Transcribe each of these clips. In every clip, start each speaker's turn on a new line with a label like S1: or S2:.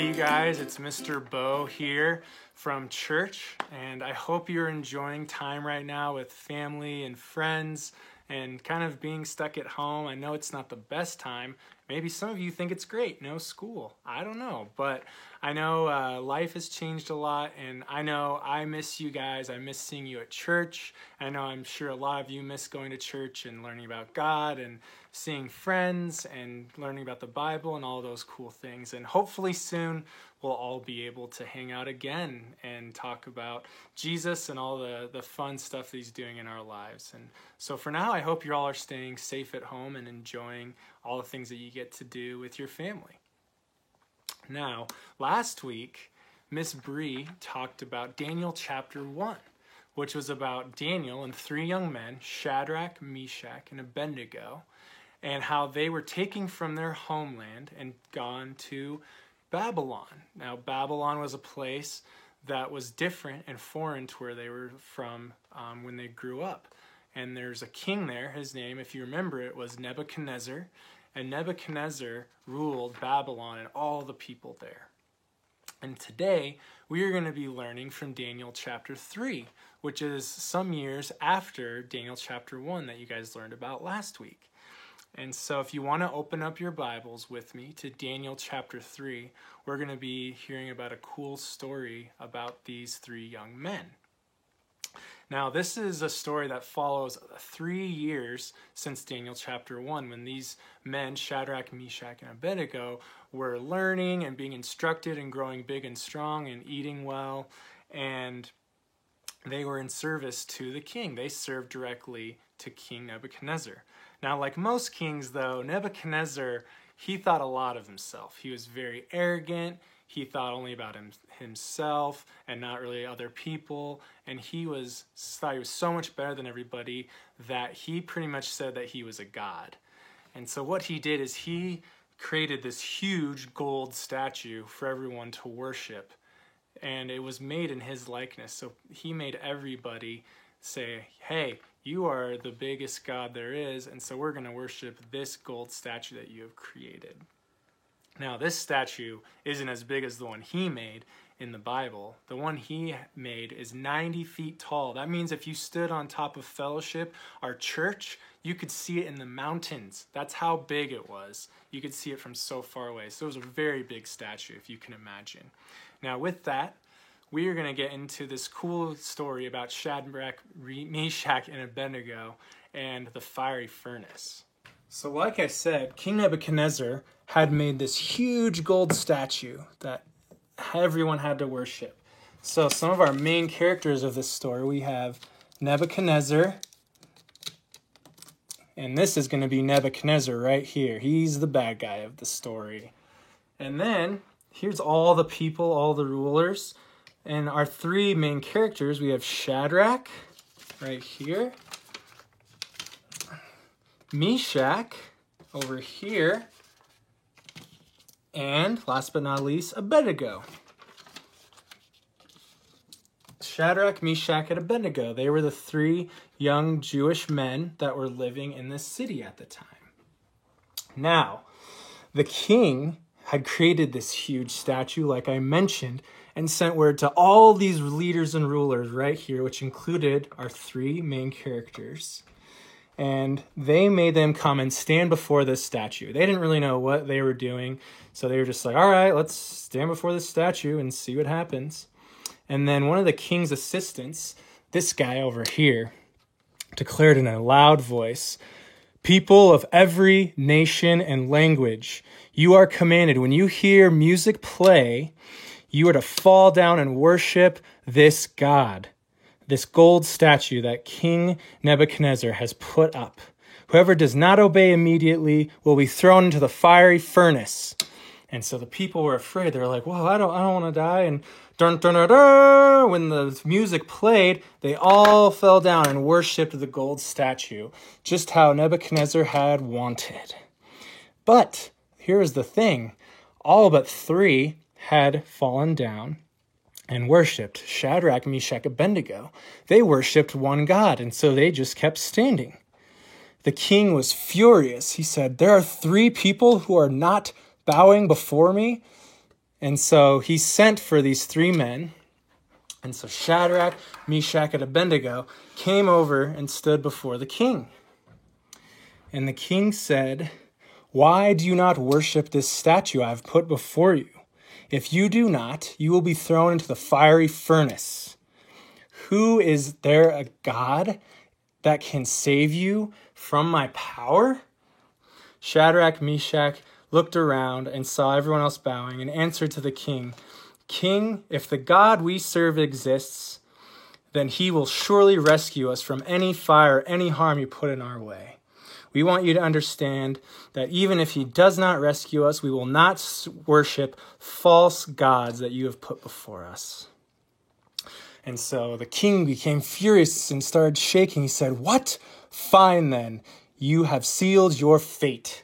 S1: Hey you guys, it's Mr. Bo here from church, and I hope you're enjoying time right now with family and friends and kind of being stuck at home. I know it's not the best time. Maybe some of you think it's great, no school. I don't know, but I know life has changed a lot, and I know I miss you guys. I miss seeing you at church. I know I'm sure a lot of you miss going to church and learning about God and seeing friends and learning about the Bible and all those cool things. And hopefully soon we'll all be able to hang out again and talk about Jesus and all the fun stuff that he's doing in our lives. And so for now, I hope you all are staying safe at home and enjoying all the things that you get to do with your family. Now, last week, Miss Bree talked about Daniel chapter 1, which was about Daniel and three young men, Shadrach, Meshach, and Abednego, and how they were taken from their homeland and gone to Babylon. Now, Babylon was a place that was different and foreign to where they were from when they grew up. And there's a king there. His name, if you remember it, was Nebuchadnezzar. And Nebuchadnezzar ruled Babylon and all the people there. And today, we are going to be learning from Daniel chapter 3, which is some years after Daniel chapter 1 that you guys learned about last week. And so if you want to open up your Bibles with me to Daniel chapter 3, we're going to be hearing about a cool story about these three young men. Now, this is a story that follows 3 years since Daniel chapter 1, when these men, Shadrach, Meshach, and Abednego, were learning and being instructed and growing big and strong and eating well, and they were in service to the king. They served directly to King Nebuchadnezzar. Now, like most kings, though, Nebuchadnezzar, he thought a lot of himself. He was very arrogant. He thought only about himself and not really other people. And he thought he was so much better than everybody that he pretty much said that he was a god. And so what he did is he created this huge gold statue for everyone to worship. And it was made in his likeness. So he made everybody say, hey, you are the biggest God there is, and so we're going to worship this gold statue that you have created. Now, this statue isn't as big as the one he made in the Bible. The one he made is 90 feet tall. That means if you stood on top of Fellowship, our church, you could see it in the mountains. That's how big it was. You could see it from so far away. So it was a very big statue, if you can imagine. Now, with that, we are going to get into this cool story about Shadrach, Meshach, and Abednego and the fiery furnace. So like I said, King Nebuchadnezzar had made this huge gold statue that everyone had to worship. So some of our main characters of this story, we have Nebuchadnezzar, and this is going to be Nebuchadnezzar right here. He's the bad guy of the story. And then here's all the people, all the rulers. And our three main characters, we have Shadrach, right here, Meshach, over here, and last but not least, Abednego. Shadrach, Meshach, and Abednego, they were the three young Jewish men that were living in this city at the time. Now, the king had created this huge statue, like I mentioned, and sent word to all these leaders and rulers right here, which included our three main characters. And they made them come and stand before this statue. They didn't really know what they were doing, so they were just like, all right, let's stand before this statue and see what happens. And then one of the king's assistants, this guy over here, declared in a loud voice, "People of every nation and language, you are commanded, when you hear music play, you are to fall down and worship this God, this gold statue that King Nebuchadnezzar has put up. Whoever does not obey immediately will be thrown into the fiery furnace." And so the people were afraid. They were like, "Well, I don't want to die." And dun, dun, dun, dun, when the music played, they all fell down and worshipped the gold statue, just how Nebuchadnezzar had wanted. But here's the thing: all but three had fallen down and worshipped Shadrach, Meshach, Abednego. They worshipped one God, and so they just kept standing. The king was furious. He said, "There are three people who are not bowing before me. And so he sent for these three men. And so Shadrach, Meshach, and Abednego came over and stood before the king. And the king said, "Why do you not worship this statue I have put before you? If you do not, you will be thrown into the fiery furnace. Who is there a God that can save you from my power?" Shadrach, Meshach looked around and saw everyone else bowing and answered to the king, "King, if the God we serve exists, then he will surely rescue us from any fire or any harm you put in our way. We want you to understand that even if he does not rescue us, we will not worship false gods that you have put before us." And so the king became furious and started shaking. He said, "What? Fine then. You have sealed your fate.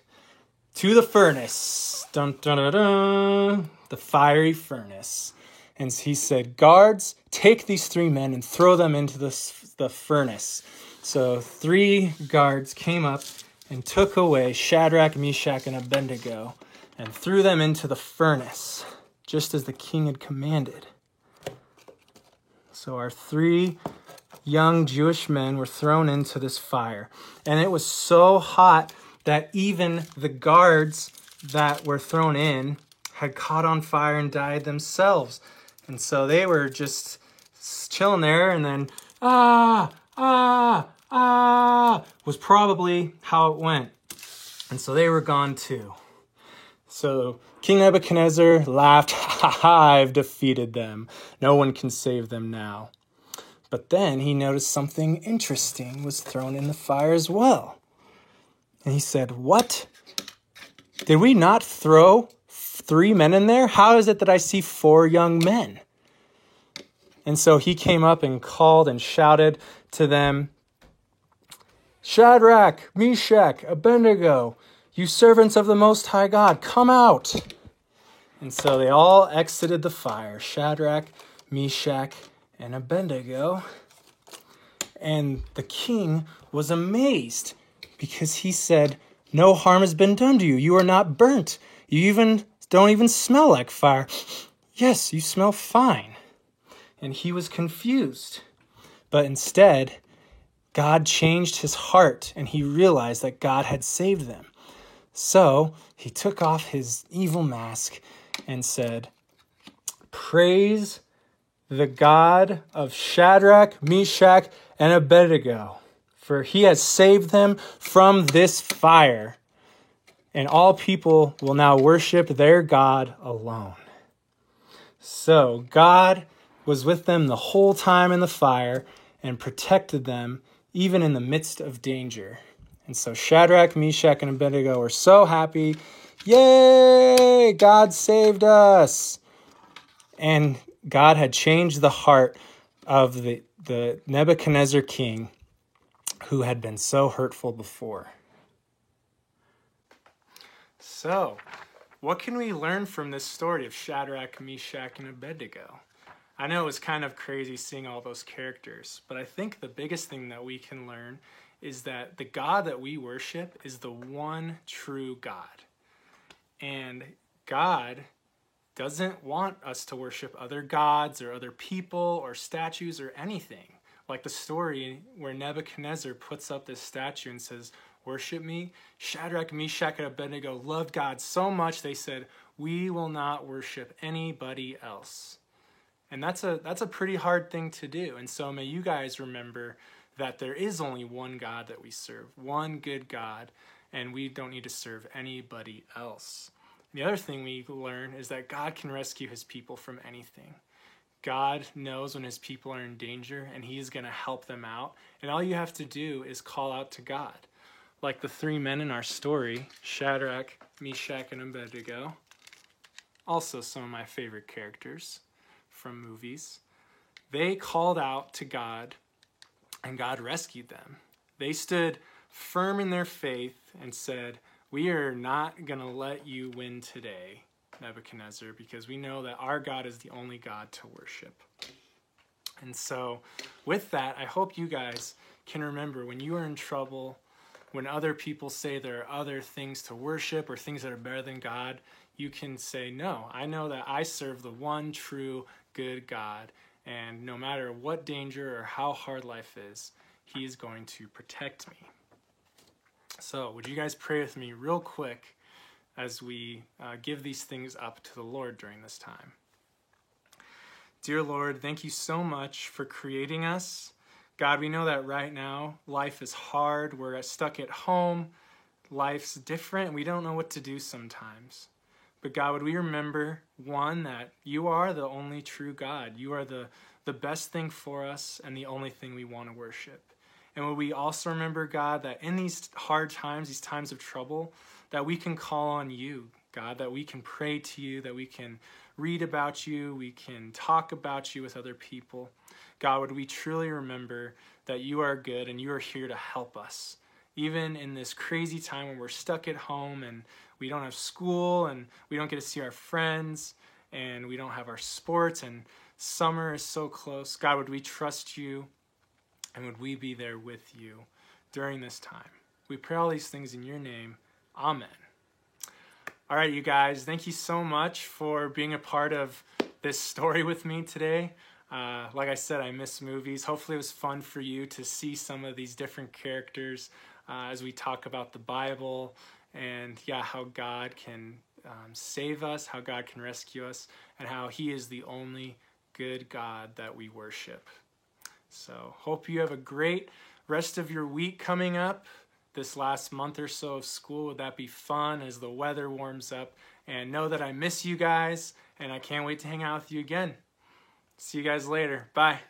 S1: To the furnace." Dun, dun, dun, dun. The fiery furnace. And he said, "Guards, take these three men and throw them into the furnace." So 3 guards came up and took away Shadrach, Meshach, and Abednego and threw them into the furnace, just as the king had commanded. So our 3 young Jewish men were thrown into this fire. And it was so hot that even the guards that were thrown in had caught on fire and died themselves. And so they were just chilling there, and then, was probably how it went. And so they were gone too. So King Nebuchadnezzar laughed, "Ha ha, I've defeated them. No one can save them now." But then he noticed something interesting was thrown in the fire as well. And he said, "What? Did we not throw 3 men in there? How is it that I see 4 young men?" And so he came up and called and shouted to them, "Shadrach, Meshach, Abednego, you servants of the Most High God, come out." And so they all exited the fire, Shadrach, Meshach, and Abednego. And the king was amazed because he said, "No harm has been done to you. You are not burnt. You don't even smell like fire. Yes, you smell fine." And he was confused. But instead, God changed his heart and he realized that God had saved them. So he took off his evil mask and said, "Praise the God of Shadrach, Meshach, and Abednego, for he has saved them from this fire. And all people will now worship their God alone." So God was with them the whole time in the fire and protected them even in the midst of danger. And so Shadrach, Meshach, and Abednego were so happy. Yay! God saved us. And God had changed the heart of the Nebuchadnezzar king who had been so hurtful before. So, what can we learn from this story of Shadrach, Meshach, and Abednego? I know it was kind of crazy seeing all those characters, but I think the biggest thing that we can learn is that the God that we worship is the one true God. And God doesn't want us to worship other gods or other people or statues or anything. Like the story where Nebuchadnezzar puts up this statue and says, "Worship me." Shadrach, Meshach, and Abednego loved God so much they said, "We will not worship anybody else." And that's a pretty hard thing to do. And so may you guys remember that there is only one God that we serve, one good God, and we don't need to serve anybody else. The other thing we learn is that God can rescue his people from anything. God knows when his people are in danger, and he's going to help them out. And all you have to do is call out to God. Like the 3 men in our story, Shadrach, Meshach, and Abednego, also some of my favorite characters from movies. They called out to God, and God rescued them. They stood firm in their faith and said, "We are not going to let you win today, Nebuchadnezzar, because we know that our God is the only God to worship." And so with that, I hope you guys can remember when you are in trouble, when other people say there are other things to worship or things that are better than God, you can say, no, I know that I serve the one true good God, and no matter what danger or how hard life is, he is going to protect me. So would you guys pray with me real quick as we give these things up to the Lord during this time? Dear Lord, thank you so much for creating us. God, we know that right now life is hard. We're stuck at home. Life's different, and we don't know what to do sometimes. But God, would we remember, one, that you are the only true God. You are the best thing for us and the only thing we want to worship. And would we also remember, God, that in these hard times, these times of trouble, that we can call on you, God, that we can pray to you, that we can read about you, we can talk about you with other people. God, would we truly remember that you are good and you are here to help us. Even in this crazy time when we're stuck at home and we don't have school and we don't get to see our friends and we don't have our sports and summer is so close. God, would we trust you and would we be there with you during this time? We pray all these things in your name. Amen. All right, you guys, thank you so much for being a part of this story with me today. Like I said, I miss movies. Hopefully it was fun for you to see some of these different characters as we talk about the Bible and how God can save us, how God can rescue us, and how he is the only good God that we worship. So hope you have a great rest of your week coming up. This last month or so of school, would that be fun as the weather warms up? And know that I miss you guys, and I can't wait to hang out with you again. See you guys later. Bye.